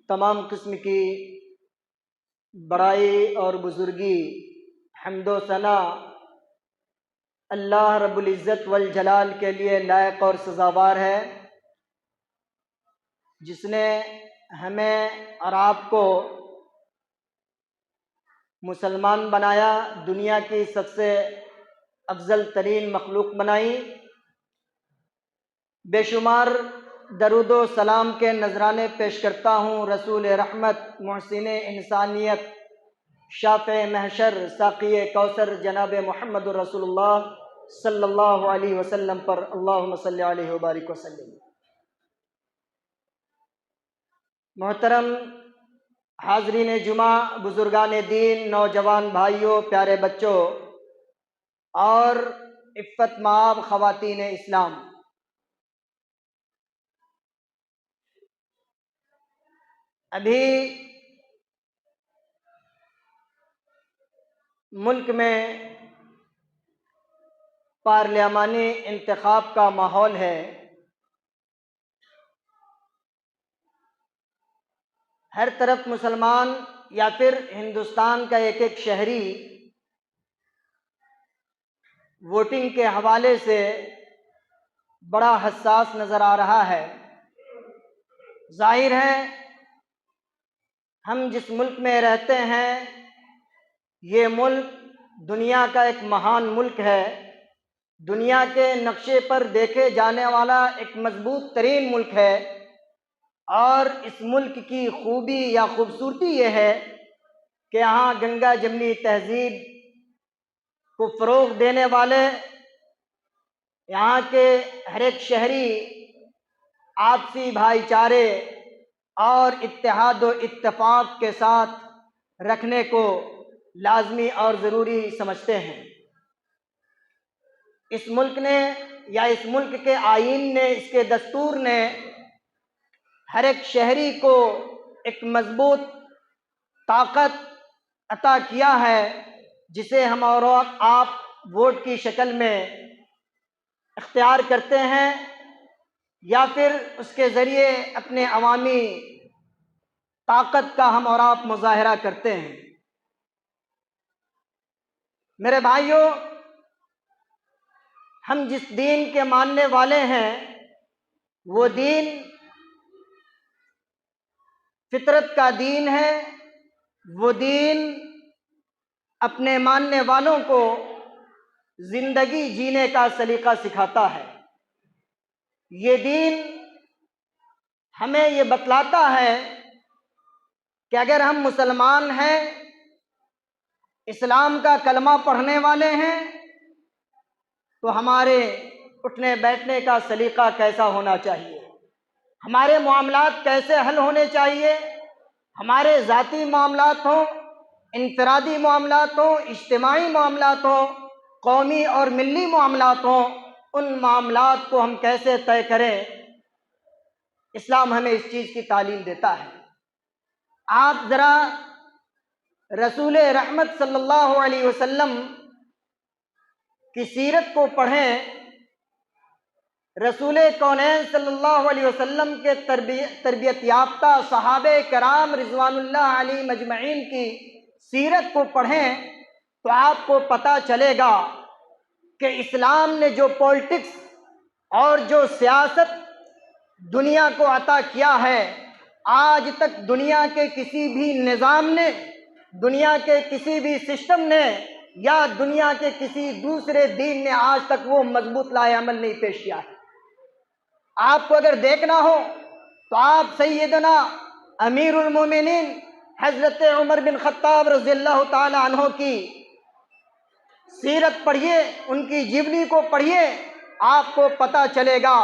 تمام قسم کی بڑائی اور بزرگی، حمد و ثنا اللہ رب العزت والجلال کے لیے لائق اور سزاوار ہے، جس نے ہمیں اور آپ کو مسلمان بنایا، دنیا کی سب سے افضل ترین مخلوق بنائی۔ بے شمار درود و سلام کے نذرانے پیش کرتا ہوں رسول رحمت، محسن انسانیت، شافع محشر، ساقی کوثر جناب محمد رسول اللہ صلی اللہ علیہ وسلم پر۔ اللہم صلی علیہ وبارک وسلم۔ محترم حاضرین جمعہ، بزرگان دین، نوجوان بھائیوں، پیارے بچوں اور عفت مآب خواتین اسلام، ابھی ملک میں پارلیمانی انتخاب کا ماحول ہے۔ ہر طرف مسلمان یا پھر ہندوستان کا ایک ایک شہری ووٹنگ کے حوالے سے بڑا حساس نظر آ رہا ہے۔ ظاہر ہے ہم جس ملک میں رہتے ہیں یہ ملک دنیا کا ایک مہان ملک ہے، دنیا کے نقشے پر دیکھے جانے والا ایک مضبوط ترین ملک ہے، اور اس ملک کی خوبی یا خوبصورتی یہ ہے کہ یہاں گنگا جمنی تہذیب کو فروغ دینے والے یہاں کے ہر ایک شہری آپسی بھائی چارے اور اتحاد و اتفاق کے ساتھ رکھنے کو لازمی اور ضروری سمجھتے ہیں۔ اس ملک نے یا اس ملک کے آئین نے، اس کے دستور نے ہر ایک شہری کو ایک مضبوط طاقت عطا کیا ہے، جسے ہم اور آپ ووٹ کی شکل میں اختیار کرتے ہیں یا پھر اس کے ذریعے اپنے عوامی طاقت کا ہم اور آپ مظاہرہ کرتے ہیں۔ میرے بھائیوں، ہم جس دین کے ماننے والے ہیں وہ دین فطرت کا دین ہے، وہ دین اپنے ماننے والوں کو زندگی جینے کا سلیقہ سکھاتا ہے۔ یہ دین ہمیں یہ بتلاتا ہے کہ اگر ہم مسلمان ہیں، اسلام کا کلمہ پڑھنے والے ہیں، تو ہمارے اٹھنے بیٹھنے کا سلیقہ کیسا ہونا چاہیے، ہمارے معاملات کیسے حل ہونے چاہیے، ہمارے ذاتی معاملات ہوں، انفرادی معاملات ہوں، اجتماعی معاملات ہوں، قومی اور ملی معاملات ہوں، ان معاملات کو ہم کیسے طے کریں، اسلام ہمیں اس چیز کی تعلیم دیتا ہے۔ آپ ذرا رسول رحمت صلی اللہ علیہ وسلم کی سیرت کو پڑھیں۔ رسول کونین صلی اللہ علیہ وسلم کے تربیت یافتہ صحابہ کرام رضوان اللہ علیہم اجمعین کی سیرت کو پڑھیں تو آپ کو پتہ چلے گا کہ اسلام نے جو پولیٹکس اور جو سیاست دنیا کو عطا کیا ہے، آج تک دنیا کے کسی بھی نظام نے، دنیا کے کسی بھی سسٹم نے یا دنیا کے کسی دوسرے دین نے آج تک وہ مضبوط لائحہ عمل نہیں پیش کیا ہے۔ آپ کو اگر دیکھنا ہو تو آپ سیدنا امیر المومنین حضرت عمر بن خطاب رضی اللہ تعالی عنہ کی سیرت پڑھیے، ان کی جیونی کو پڑھیے، آپ کو پتہ چلے گا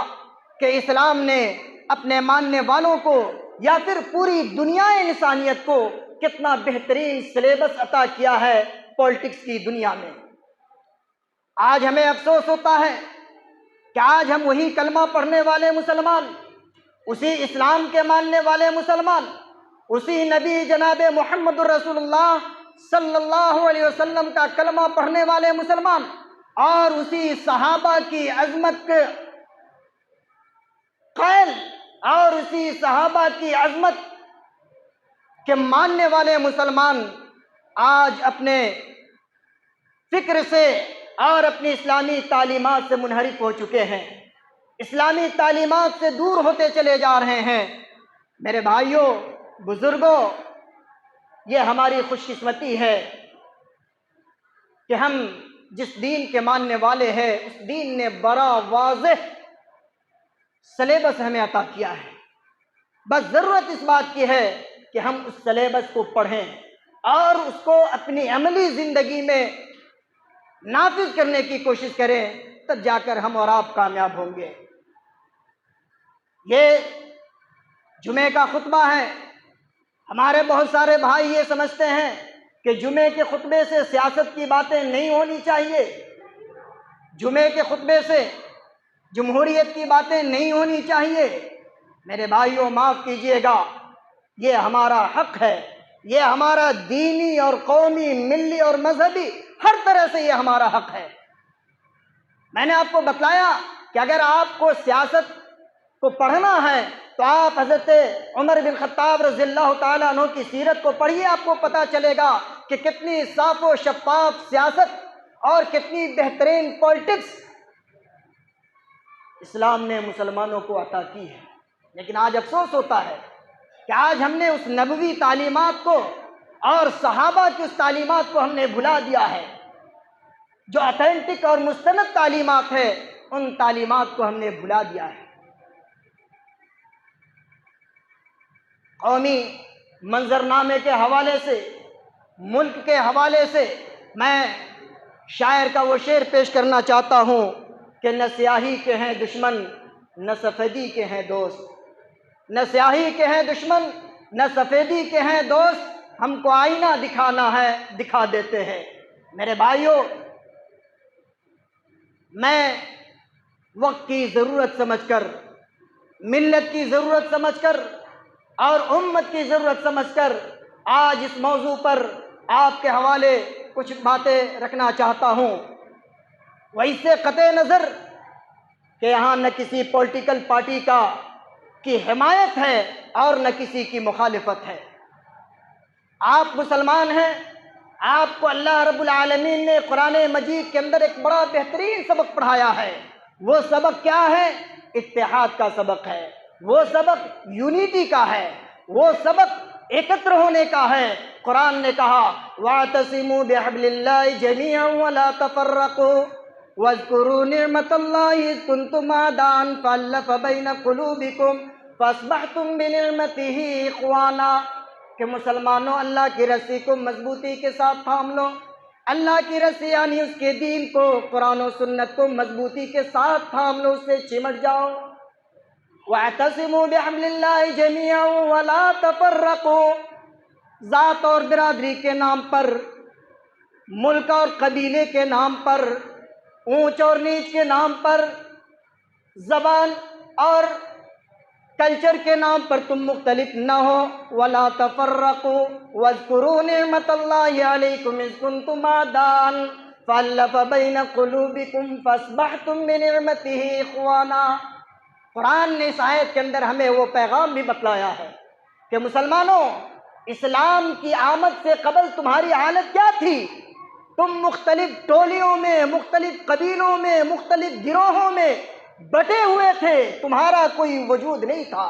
کہ اسلام نے اپنے ماننے والوں کو یا پھر پوری دنیا انسانیت کو کتنا بہترین سلیبس عطا کیا ہے پولیٹکس کی دنیا میں۔ آج ہمیں افسوس ہوتا ہے کہ آج ہم وہی کلمہ پڑھنے والے مسلمان، اسی اسلام کے ماننے والے مسلمان، اسی نبی جناب محمد رسول اللہ صلی اللہ علیہ وسلم کا کلمہ پڑھنے والے مسلمان اور اسی صحابہ کی عظمت کے قائل اور اسی صحابہ کی عظمت کہ ماننے والے مسلمان آج اپنے فکر سے اور اپنی اسلامی تعلیمات سے منحرف ہو چکے ہیں، اسلامی تعلیمات سے دور ہوتے چلے جا رہے ہیں۔ میرے بھائیوں، بزرگوں، یہ ہماری خوش قسمتی ہے کہ ہم جس دین کے ماننے والے ہیں اس دین نے بڑا واضح سلیبس ہمیں عطا کیا ہے۔ بس ضرورت اس بات کی ہے کہ ہم اس سلیبس کو پڑھیں اور اس کو اپنی عملی زندگی میں نافذ کرنے کی کوشش کریں، تب جا کر ہم اور آپ کامیاب ہوں گے۔ یہ جمعے کا خطبہ ہے۔ ہمارے بہت سارے بھائی یہ سمجھتے ہیں کہ جمعے کے خطبے سے سیاست کی باتیں نہیں ہونی چاہیے، جمعے کے خطبے سے جمہوریت کی باتیں نہیں ہونی چاہیے۔ میرے بھائیوں، معاف کیجئے گا، یہ ہمارا حق ہے، یہ ہمارا دینی اور قومی، ملی اور مذہبی ہر طرح سے یہ ہمارا حق ہے۔ میں نے آپ کو بتلایا کہ اگر آپ کو سیاست کو پڑھنا ہے تو آپ حضرت عمر بن خطاب رضی اللہ تعالیٰ عنہ کی سیرت کو پڑھیے، آپ کو پتہ چلے گا کہ کتنی صاف و شفاف سیاست اور کتنی بہترین پولیٹکس اسلام نے مسلمانوں کو عطا کی ہے۔ لیکن آج افسوس ہوتا ہے کہ آج ہم نے اس نبوی تعلیمات کو اور صحابہ کی اس تعلیمات کو ہم نے بھلا دیا ہے۔ جو اتھینٹک اور مستند تعلیمات ہے ان تعلیمات کو ہم نے بھلا دیا ہے۔ قومی منظرنامے کے حوالے سے، ملک کے حوالے سے میں شاعر کا وہ شعر پیش کرنا چاہتا ہوں کہ نہ سیاہی کے ہیں دشمن نہ سفیدی کے ہیں دوست، نہ سیاہی کے ہیں دشمن نہ سفیدی کے ہیں دوست، ہم کو آئینہ دکھانا ہے دکھا دیتے ہیں۔ میرے بھائیوں، میں وقت کی ضرورت سمجھ کر، ملت کی ضرورت سمجھ کر اور امت کی ضرورت سمجھ کر آج اس موضوع پر آپ کے حوالے کچھ باتیں رکھنا چاہتا ہوں۔ وہ اس سے قطع نظر کہ یہاں نہ کسی پولیٹیکل پارٹی کی حمایت ہے اور نہ کسی کی مخالفت ہے۔ آپ مسلمان ہیں، آپ کو اللہ رب العالمین نے قرآن مجید کے اندر ایک بڑا بہترین سبق پڑھایا ہے۔ وہ سبق کیا ہے؟ اتحاد کا سبق ہے، وہ سبق یونیٹی کا ہے، وہ سبق ایکتر ہونے کا ہے۔ قرآن نے کہا وَاعْتَصِمُوا بِحَبْلِ اللَّهِ جَمِيعًا وَلَا تَفَرَّقُوا وَاذْكُرُوا نِعْمَةَ اللَّهِ إِذْ كُنْتُمْ أَعْدَاءً فَأَلَّفَ بَيْنَ قُلُوبِكُمْ فَأَصْبَحْتُمْ بِنِعْمَتِهِ إِخْوَانًا، کہ مسلمانوں اللہ کی رسی کو مضبوطی کے ساتھ تھام لو۔ اللہ کی رسی یعنی اس کے دین کو، قرآن و سنت کو مضبوطی کے ساتھ تھام لو، اس سے چمٹ جاؤ۔ وَاعْتَصِمُوا بِحَبْلِ اللَّهِ جَمِيعًا وَلَا تَفَرَّقُوا، ذات اور برادری کے نام پر، ملک اور قبیلے کے نام پر، اونچ اور نیچ کے نام پر، زبان اور کلچر کے نام پر تم مختلف نہ ہو۔ وَلَا تَفَرَّقُوا وَاذْكُرُوا نِعْمَةَ اللَّهِ عَلَيْكُمْ إِذْ كُنْتُمْ أَعْدَاءً فَأَلَّفَ بَيْنَ قُلُوبِكُمْ فَأَصْبَحْتُمْ بِنِعْمَتِهِ إِخْوَانًا۔ قرآن نے اس آیت کے اندر ہمیں وہ پیغام بھی بتلایا ہے کہ مسلمانوں، اسلام کی آمد سے قبل تمہاری حالت کیا تھی؟ تم مختلف ٹولیوں میں، مختلف قبیلوں میں، مختلف گروہوں میں بٹے ہوئے تھے، تمہارا کوئی وجود نہیں تھا،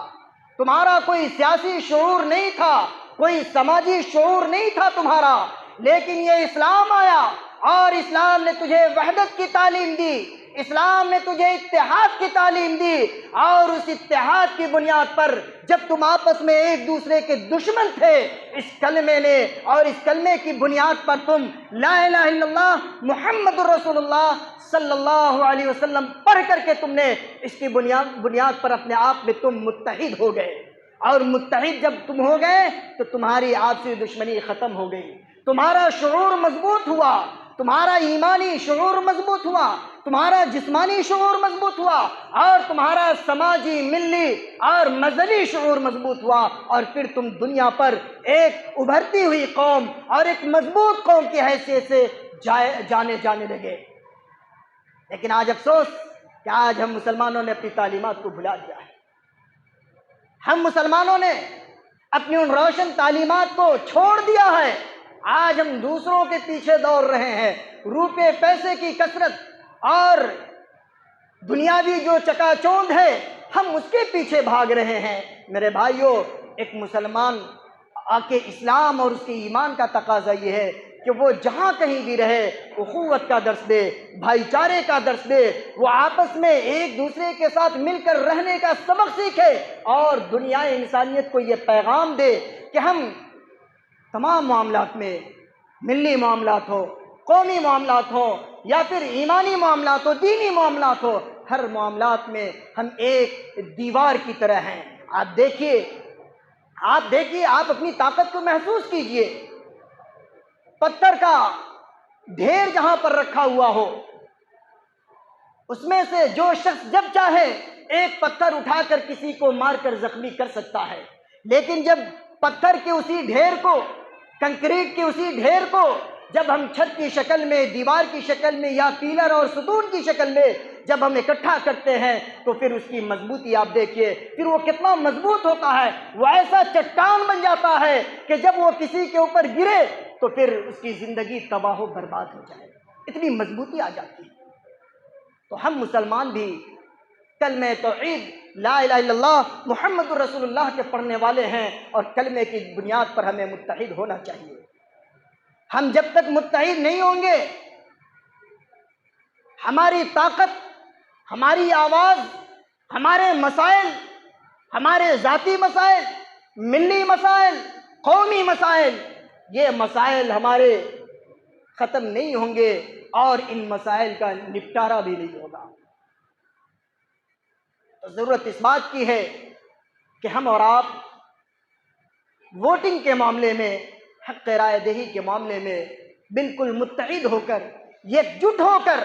تمہارا کوئی سیاسی شعور نہیں تھا، کوئی سماجی شعور نہیں تھا تمہارا۔ لیکن یہ اسلام آیا اور اسلام نے تجھے وحدت کی تعلیم دی، اسلام نے تجھے اتحاد کی تعلیم دی، اور اس اتحاد کی بنیاد پر جب تم آپس میں ایک دوسرے کے دشمن تھے، اس کلمے نے اور اس کلمے کی بنیاد پر تم لا الہ الا اللہ محمد الرسول اللہ صلی اللہ علیہ وسلم پڑھ کر کے تم نے اس کی بنیاد پر اپنے آپ میں تم متحد ہو گئے، اور متحد جب تم ہو گئے تو تمہاری آپسی دشمنی ختم ہو گئی، تمہارا شعور مضبوط ہوا، تمہارا ایمانی شعور مضبوط ہوا، تمہارا جسمانی شعور مضبوط ہوا، اور تمہارا سماجی، ملی اور مذہبی شعور مضبوط ہوا، اور پھر تم دنیا پر ایک ابھرتی ہوئی قوم اور ایک مضبوط قوم کی حیثیت سے جانے لگے۔ لیکن آج افسوس کہ آج ہم مسلمانوں نے اپنی تعلیمات کو بھلا دیا ہے۔ ہم مسلمانوں نے اپنی ان روشن تعلیمات کو چھوڑ دیا ہے۔ آج ہم دوسروں کے پیچھے دوڑ رہے ہیں، روپے پیسے کی کثرت اور دنیاوی جو چکا چوند ہے ہم اس کے پیچھے بھاگ رہے ہیں۔ میرے بھائیوں، ایک مسلمان کے اسلام اور اس کے ایمان کا تقاضا یہ ہے کہ وہ جہاں کہیں بھی رہے اخوت کا درس دے، بھائی چارے کا درس دے، وہ آپس میں ایک دوسرے کے ساتھ مل کر رہنے کا سبق سیکھے اور دنیا انسانیت کو یہ پیغام دے کہ ہم تمام معاملات میں، ملی معاملات ہو، قومی معاملات ہو یا پھر ایمانی معاملات ہو، دینی معاملات ہو، ہر معاملات میں ہم ایک دیوار کی طرح ہیں۔ آپ دیکھیے، آپ اپنی طاقت کو محسوس کیجئے۔ پتھر کا ڈھیر جہاں پر رکھا ہوا ہو، اس میں سے جو شخص جب چاہے ایک پتھر اٹھا کر کسی کو مار کر زخمی کر سکتا ہے، لیکن جب پتھر کے اسی ڈھیر کو، کنکریٹ کے اسی ڈھیر کو جب ہم چھت کی شکل میں، دیوار کی شکل میں یا پیلر اور ستون کی شکل میں جب ہم اکٹھا کرتے ہیں تو پھر اس کی مضبوطی آپ دیکھیے، پھر وہ کتنا مضبوط ہوتا ہے۔ وہ ایسا چٹان بن جاتا ہے کہ جب وہ کسی کے اوپر گرے تو پھر اس کی زندگی تباہ و برباد ہو جائے، اتنی مضبوطی آ جاتی ہے۔ تو ہم مسلمان بھی کلمہ توحید لا الہ الا اللہ محمد الرسول اللہ کے پڑھنے والے ہیں، اور کلمے کی بنیاد پر ہمیں متحد ہونا چاہیے۔ ہم جب تک متحد نہیں ہوں گے، ہماری طاقت، ہماری آواز، ہمارے مسائل، ہمارے ذاتی مسائل، ملی مسائل، قومی مسائل، یہ مسائل ہمارے ختم نہیں ہوں گے اور ان مسائل کا نپٹارا بھی نہیں ہوگا۔ تو ضرورت اس بات کی ہے کہ ہم اور آپ ووٹنگ کے معاملے میں، حق رائے دہی کے معاملے میں بالکل متحد ہو کر، یک جٹ ہو کر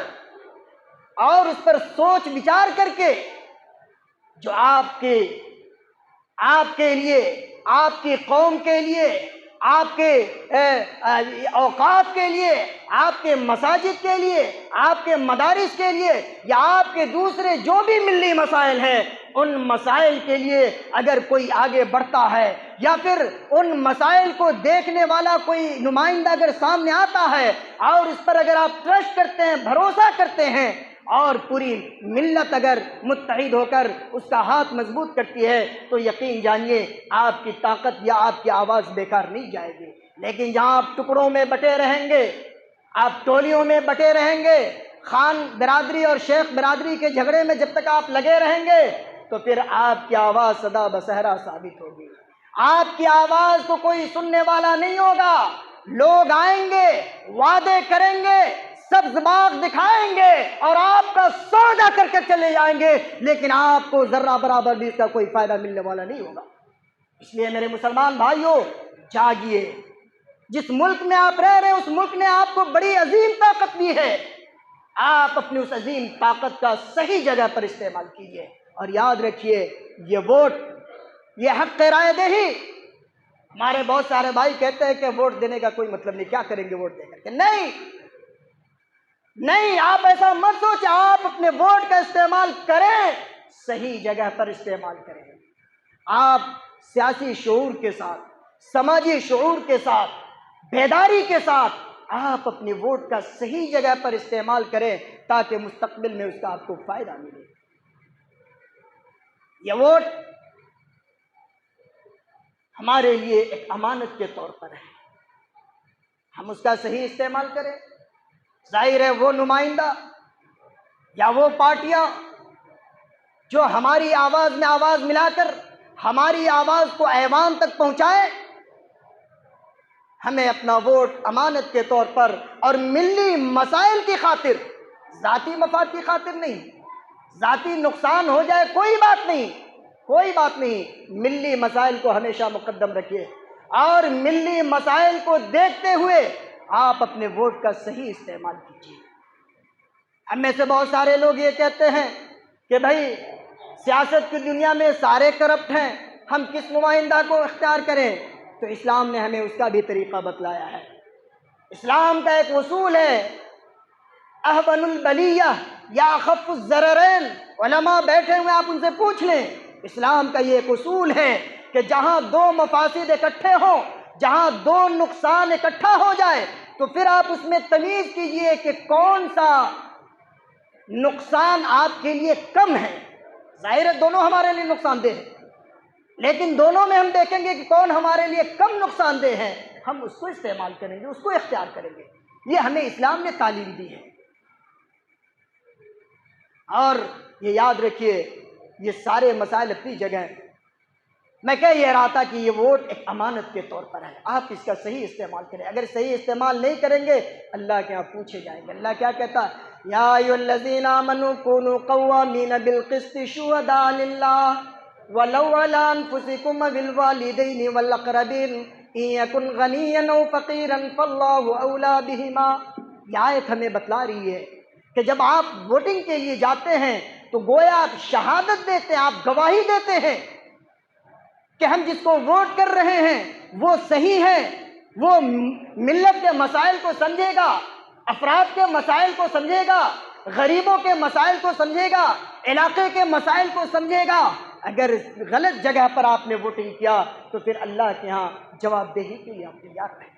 اور اس پر سوچ وچار کر کے جو آپ کے لیے، آپ کی قوم کے لیے، آپ کے اوقاف کے لیے، آپ کے مساجد کے لیے، آپ کے مدارس کے لیے یا آپ کے دوسرے جو بھی ملی مسائل ہیں، ان مسائل کے لیے اگر کوئی آگے بڑھتا ہے یا پھر ان مسائل کو دیکھنے والا کوئی نمائندہ اگر سامنے آتا ہے اور اس پر اگر آپ ٹرسٹ کرتے ہیں، بھروسہ کرتے ہیں اور پوری ملت اگر متحد ہو کر اس کا ہاتھ مضبوط کرتی ہے تو یقین جانیے آپ کی طاقت یا آپ کی آواز بیکار نہیں جائے گی۔ لیکن جہاں آپ ٹکڑوں میں بٹے رہیں گے، آپ ٹولیوں میں بٹے رہیں گے، خان برادری اور شیخ برادری کے جھگڑے میں جب تک آپ لگے رہیں گے تو پھر آپ کی آواز صدا بصہرا ثابت ہوگی، آپ کی آواز کو کوئی سننے والا نہیں ہوگا۔ لوگ آئیں گے، وعدے کریں گے، سبز باغ دکھائیں گے اور آپ کا سودا کر کے چلے جائیں گے، لیکن آپ کو ذرہ برابر بھی اس کا کوئی فائدہ ملنے والا نہیں ہوگا۔ اس لیے میرے مسلمان بھائیوں، جاگیے۔ جس ملک میں آپ رہ رہے ہیں اس ملک نے آپ کو بڑی عظیم طاقت دی ہے، آپ اپنی اس عظیم طاقت کا صحیح جگہ پر استعمال کیجیے، اور یاد رکھیے یہ ووٹ، یہ حق رائے دہی، ہمارے بہت سارے بھائی کہتے ہیں کہ ووٹ دینے کا کوئی مطلب نہیں، کیا کریں گے ووٹ دے کر کے؟ نہیں، آپ ایسا مت سوچیں، آپ اپنے ووٹ کا استعمال کریں، صحیح جگہ پر استعمال کریں۔ آپ سیاسی شعور کے ساتھ، سماجی شعور کے ساتھ، بیداری کے ساتھ آپ اپنے ووٹ کا صحیح جگہ پر استعمال کریں تاکہ مستقبل میں اس کا آپ کو فائدہ ملے۔ یہ ووٹ ہمارے لیے ایک امانت کے طور پر ہے، ہم اس کا صحیح استعمال کریں۔ ظاہر ہے وہ نمائندہ یا وہ پارٹیاں جو ہماری آواز میں آواز ملا کر ہماری آواز کو ایوان تک پہنچائے، ہمیں اپنا ووٹ امانت کے طور پر اور ملی مسائل کی خاطر، ذاتی مفاد کی خاطر نہیں، ذاتی نقصان ہو جائے کوئی بات نہیں، کوئی بات نہیں، ملی مسائل کو ہمیشہ مقدم رکھیے اور ملی مسائل کو دیکھتے ہوئے آپ اپنے ووٹ کا صحیح استعمال کیجیے۔ ہم میں سے بہت سارے لوگ یہ کہتے ہیں کہ بھائی سیاست کی دنیا میں سارے کرپٹ ہیں، ہم کس نمائندہ کو اختیار کریں؟ تو اسلام نے ہمیں اس کا بھی طریقہ بتلایا ہے۔ اسلام کا ایک اصول ہے، احون البلیہ یا اخف الضررین، علماء بیٹھے ہوئے آپ ان سے پوچھ لیں، اسلام کا یہ ایک اصول ہے کہ کہ جہاں دو مفاسد اکٹھے ہوں، جہاں دو نقصان اکٹھا ہو جائے، تو پھر آپ اس میں تمیز کیجئے کہ کون سا نقصان آپ کے لیے کم ہے۔ ظاہر ہے دونوں ہمارے لیے نقصان دہ ہے، لیکن دونوں میں ہم دیکھیں گے کہ کون ہمارے لیے کم نقصان دہ ہے، ہم اس کو استعمال کریں گے، اس کو اختیار کریں گے۔ یہ ہمیں اسلام نے تعلیم دی ہے۔ اور یہ یاد رکھیے، یہ سارے مسائل اپنی جگہ ہیں۔ میں کہہ یہ رہا تھا کہ یہ ووٹ ایک امانت کے طور پر ہے، آپ اس کا صحیح استعمال کریں۔ اگر صحیح استعمال نہیں کریں گے، اللہ کے یہاں پوچھے جائیں گے۔ اللہ کیا کہتا ہے؟ یا ایھا الذین آمنوا کونوا قوامین بالقسط شہداء للہ ولو علی انفسکم بالوالدین والاقربین ان یکن غنیا او فقیرا فاللہ اولی بہما۔ یہ آیت ہمیں بتلا رہی ہے کہ جب آپ ووٹنگ کے لیے جاتے ہیں تو گویا آپ شہادت دیتے ہیں، آپ گواہی دیتے ہیں کہ ہم جس کو ووٹ کر رہے ہیں وہ صحیح ہے، وہ ملت کے مسائل کو سمجھے گا، افراد کے مسائل کو سمجھے گا، غریبوں کے مسائل کو سمجھے گا، علاقے کے مسائل کو سمجھے گا۔ اگر غلط جگہ پر آپ نے ووٹنگ کیا تو پھر اللہ کے ہاں جواب دہی کے لیے آپ تیار رہیں۔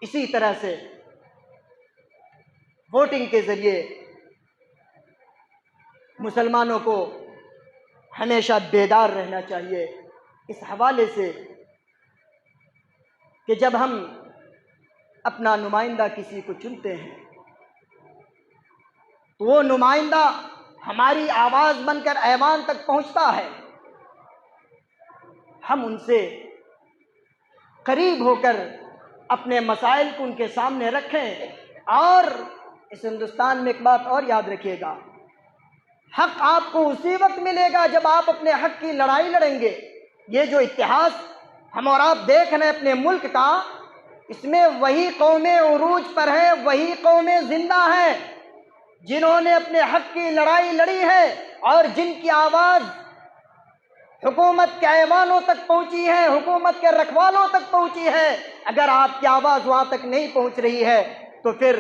اسی طرح سے ووٹنگ کے ذریعے مسلمانوں کو ہمیشہ بیدار رہنا چاہیے اس حوالے سے کہ جب ہم اپنا نمائندہ کسی کو چنتے ہیں تو وہ نمائندہ ہماری آواز بن کر ایوان تک پہنچتا ہے، ہم ان سے قریب ہو کر اپنے مسائل کو ان کے سامنے رکھیں۔ اور اس ہندوستان میں ایک بات اور یاد رکھیے گا، حق آپ کو اسی وقت ملے گا جب آپ اپنے حق کی لڑائی لڑیں گے۔ یہ جو اتحاد ہم اور آپ دیکھ رہے ہیں اپنے ملک کا، اس میں وہی قومیں عروج پر ہیں، وہی قومیں زندہ ہیں جنہوں نے اپنے حق کی لڑائی لڑی ہے اور جن کی آواز حکومت کے ایوانوں تک پہنچی ہے، حکومت کے رکھوالوں تک پہنچی ہے۔ اگر آپ کی آواز وہاں تک نہیں پہنچ رہی ہے تو پھر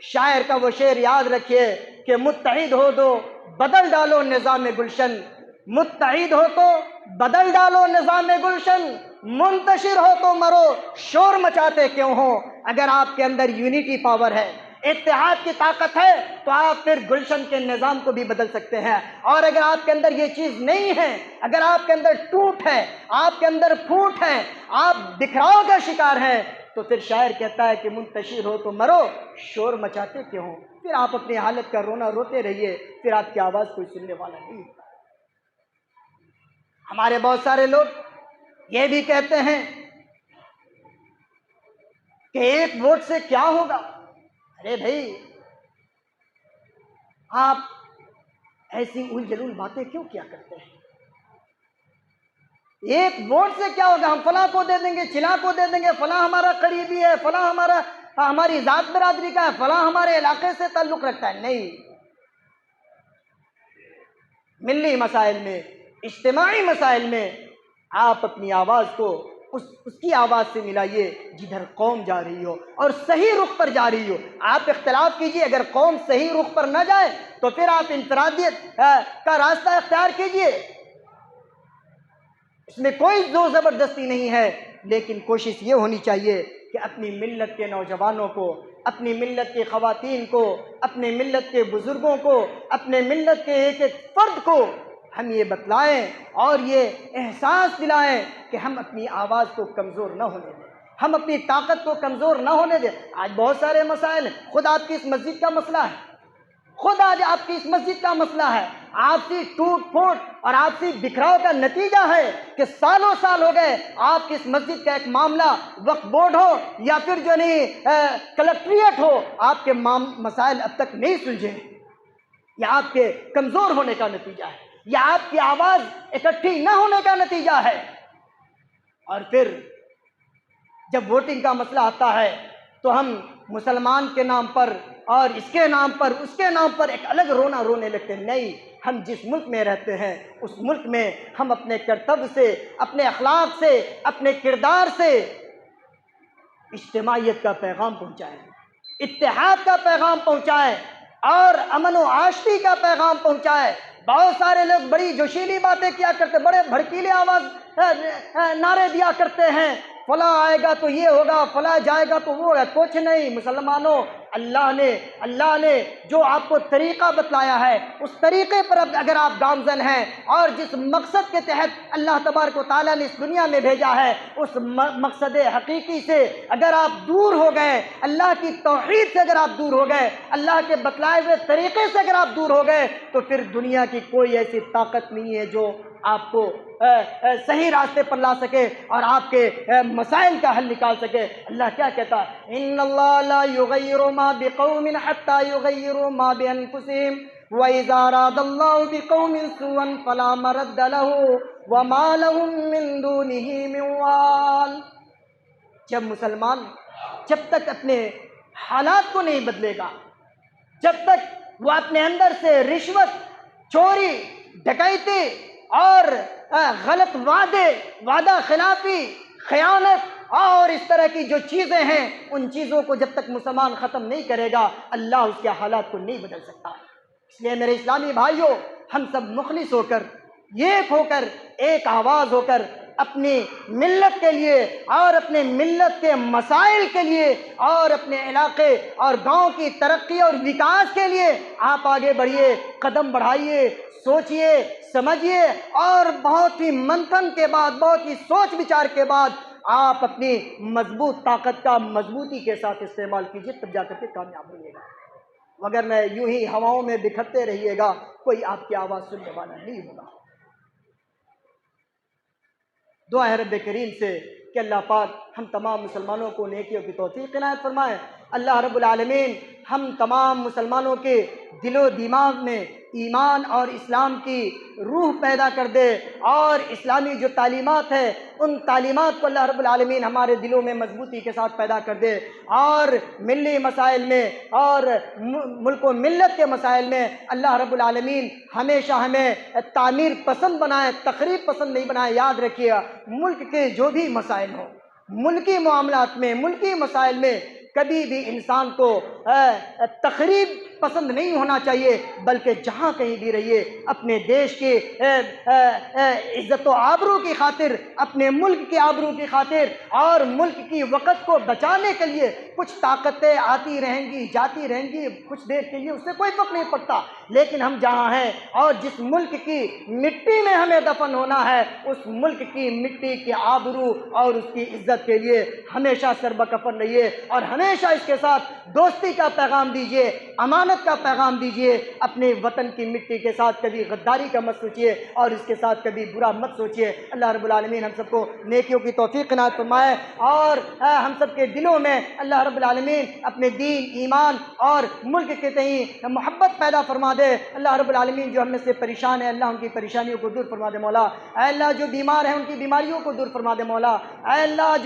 شاعر کا وہ شعر یاد رکھیے کہ متحد ہو تو بدل ڈالو نظام گلشن، متحد ہو تو بدل ڈالو نظام گلشن، منتشر ہو تو مرو شور مچاتے کیوں ہو۔ اگر آپ کے اندر یونٹی پاور ہے، اتحاد کی طاقت ہے، تو آپ پھر گلشن کے نظام کو بھی بدل سکتے ہیں۔ اور اگر آپ کے اندر یہ چیز نہیں ہے، اگر آپ کے اندر ٹوٹ ہے، آپ کے اندر پھوٹ ہے، آپ بکھراؤ کا شکار ہیں، تو پھر شاعر کہتا ہے کہ منتشر ہو تو مرو شور مچاتے کیوں ہو۔ پھر آپ اپنی حالت کا رونا روتے رہیے، پھر آپ کی آواز کوئی سننے والا نہیں ہوتا۔ ہمارے بہت سارے لوگ یہ بھی کہتے ہیں کہ ایک ووٹ سے کیا ہوگا۔ ارے بھائی، آپ ایسی اول جلول باتیں کیوں کیا کرتے ہیں؟ ایک ووٹ سے کیا ہوگا؟ ہم فلاں کو دے دیں گے، چلاں کو دے دیں گے، فلاں ہمارا قریبی ہے، فلاں ہماری ذات برادری کا ہے، فلاں ہمارے علاقے سے تعلق رکھتا ہے۔ نہیں، ملی مسائل میں، اجتماعی مسائل میں آپ اپنی آواز کو اس کی آواز سے ملائیے جدھر قوم جا رہی ہو اور صحیح رخ پر جا رہی ہو۔ آپ اختلاف کیجئے، اگر قوم صحیح رخ پر نہ جائے تو پھر آپ انفرادیت کا راستہ اختیار کیجئے، اس میں کوئی زور زبردستی نہیں ہے، لیکن کوشش یہ ہونی چاہیے کہ اپنی ملت کے نوجوانوں کو، اپنی ملت کی خواتین کو، اپنے ملت کے بزرگوں کو، اپنے ملت کے ایک ایک فرد کو ہم یہ بتلائیں اور یہ احساس دلائیں کہ ہم اپنی آواز کو کمزور نہ ہونے دیں، ہم اپنی طاقت کو کمزور نہ ہونے دیں۔ آج بہت سارے مسائل ہیں، خود آپ کی اس مسجد کا مسئلہ ہے، خود آج آپ کی اس مسجد کا مسئلہ ہے، آپسی ٹوٹ پھوٹ اور آپسی بکھراؤ کا نتیجہ ہے کہ سالوں سال ہو گئے آپ کی اس مسجد کا ایک معاملہ وقف بورڈ ہو یا پھر جو نہیں کلکٹریٹ ہو، آپ کے مسائل اب تک نہیں سلجھے۔ یہ آپ کے کمزور ہونے کا نتیجہ ہے، یہ آپ کی آواز اکٹھی نہ ہونے کا نتیجہ ہے۔ اور پھر جب ووٹنگ کا مسئلہ آتا ہے تو ہم مسلمان کے نام پر اور اس کے نام پر اس کے نام پر ایک الگ رونا رونے لگتے ہیں۔ نہیں، ہم جس ملک میں رہتے ہیں اس ملک میں ہم اپنے کرتب سے، اپنے اخلاق سے، اپنے کردار سے اجتماعیت کا پیغام پہنچائیں، اتحاد کا پیغام پہنچائیں اور امن و عاشقی کا پیغام پہنچائیں۔ بہت سارے لوگ بڑی جوشیلی باتیں کیا کرتے، بڑے بھڑکیلے آواز نعرے دیا کرتے ہیں، فلاں آئے گا تو یہ ہوگا، فلاں جائے گا تو وہ ہوگا۔ کچھ نہیں مسلمانوں، اللہ نے جو آپ کو طریقہ بتلایا ہے اس طریقے پر اگر آپ گامزن ہیں اور جس مقصد کے تحت اللہ تبارک و تعالیٰ نے اس دنیا میں بھیجا ہے اس مقصد حقیقی سے اگر آپ دور ہو گئے، اللہ کی توحید سے اگر آپ دور ہو گئے، اللہ کے بتلائے ہوئے طریقے سے اگر آپ دور ہو گئے، تو پھر دنیا کی کوئی ایسی طاقت نہیں ہے جو آپ کو صحیح راستے پر لا سکے اور آپ کے مسائل کا حل نکال سکے۔ اللہ کیا کہتا ہے؟ ان اللہ لا یغیر ما بقوم حتی یغیروا ما بانفسہم وَإِذَا أَرَادَ اللَّهُ بِقَوْمٍ سُوءًا فَلَا مَرَدَّ لَهُ وَمَا لَهُم مِّن دُونِهِ مِن وَالٍ۔ جب مسلمان جب تک اپنے حالات کو نہیں بدلے گا، جب تک وہ اپنے اندر سے رشوت، چوری، ڈکیتی اور غلط وعدہ خلافی، خیانت اور اس طرح کی جو چیزیں ہیں، ان چیزوں کو جب تک مسلمان ختم نہیں کرے گا، اللہ اس کے حالات کو نہیں بدل سکتا۔ اس لیے میرے اسلامی بھائیوں، ہم سب مخلص ہو کر، ایک ہو کر، ایک آواز ہو کر اپنی ملت کے لیے اور اپنے ملت کے مسائل کے لیے اور اپنے علاقے اور گاؤں کی ترقی اور وکاس کے لیے آپ آگے بڑھیے، قدم بڑھائیے، سوچئے، سمجھیے اور بہت ہی منتھن کے بعد، بہت ہی سوچ بچار کے بعد آپ اپنی مضبوط طاقت کا مضبوطی کے ساتھ استعمال کیجئے، تب جا کر کے کامیاب ہوئیے گا۔ وگرنہ یوں ہی ہواؤں میں بکھرتے رہیے گا، کوئی آپ کی آواز سننے والا نہیں ہوگا۔ دعا ہے رب کریم سے کہ اللہ پاک ہم تمام مسلمانوں کو نیکیوں کی توفیق عنایت فرمائے۔ اللہ رب العالمین ہم تمام مسلمانوں کے دل و دماغ میں ایمان اور اسلام کی روح پیدا کر دے، اور اسلامی جو تعلیمات ہے ان تعلیمات کو اللہ رب العالمین ہمارے دلوں میں مضبوطی کے ساتھ پیدا کر دے، اور ملی مسائل میں اور ملک و ملت کے مسائل میں اللہ رب العالمین ہمیشہ ہمیں تعمیر پسند بنائے، تخریب پسند نہیں بنائے۔ یاد رکھیے، ملک کے جو بھی مسائل ہوں، ملکی معاملات میں، ملکی مسائل میں کبھی بھی انسان کو تخریب پسند نہیں ہونا چاہیے، بلکہ جہاں کہیں بھی رہیے اپنے دیش کے عزت و آبرو کی خاطر، اپنے ملک کے آبرو کی خاطر اور ملک کی وقت کو بچانے کے لیے کچھ طاقتیں آتی رہیں گی، جاتی رہیں گی کچھ دیر کے لیے، اس سے کوئی فرق نہیں پڑتا، لیکن ہم جہاں ہیں اور جس ملک کی مٹی میں ہمیں دفن ہونا ہے، اس ملک کی مٹی کے آبرو اور اس کی عزت کے لیے ہمیشہ سر بکفن رہیے، اور ہمیشہ اس کے ساتھ دوستی کا پیغام دیجیے، امانت کا پیغام دیجیے۔ اپنے وطن کی مٹی کے ساتھ کبھی غداری کا مت سوچیے اور اس کے ساتھ کبھی برا مت سوچیے۔ اللہ رب العالمین ہم سب کو نیکیوں کی توفیق عنایت فرمائے، اور ہم سب کے دلوں میں اللہ رب العالمین اپنے دین، ایمان اور ملک کے تئیں محبت پیدا فرما دے۔ اللہ رب العالمین جو ہم میں سے پریشان ہے، اللہ ان کی پریشانیوں کو دور فرما دے مولا۔ اے اللہ جو بیمار ہیں ان کی بیماریوں کو دور فرما دے مولا۔ اے اللہ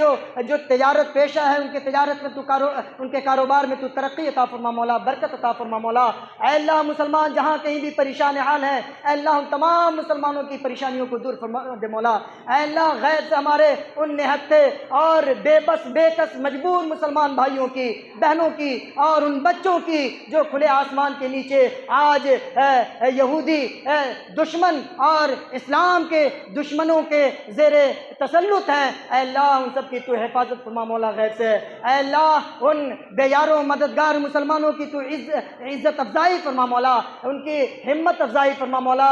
جو تجارت پیشہ ہے ان کے تجارت میں ان کے کاروبار میں تو ترقی عطا فرما مولا، برکت عطا فرما مولا۔ اے اللہ مسلمان جہاں کہیں بھی پریشان حال ہیں، اے اللہ ان تمام مسلمانوں کی پریشانیوں کو دور فرما دے مولا۔ اے اللہ غیر سے ہمارے ان نہتے اور بے بس بے کس مجبور مسلمان بھائیوں کی، بہنوں کی اور ان بچوں کی جو کھلے آسمان کے نیچے آج یہودی دشمن اور اسلام کے دشمنوں کے زیر تسلط ہیں، اے اللہ ان سب کی تو حفاظت فرما مولا غیر سے۔ اے اللہ ان بے یاروں مددگار مسلمانوں کی تو عزت افزائی فرما مولا، ان کی ہمت افزائی فرما مولا۔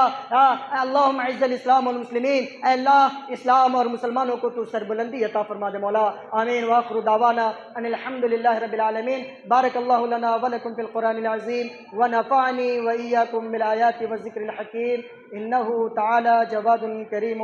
اللہم اعز الاسلام والمسلمین، اے اللہ اسلام اور مسلمانوں کو تو سربلندی عطا فرما دے مولا۔ آمین وآخر دعوانا ان الحمد للہ رب العالمین۔ بارک اللہ لنا ولکم فی القرآن العظیم ونفعنی وإیاکم بالآیات والذکر الحکیم، انہ تعالی جواد کریم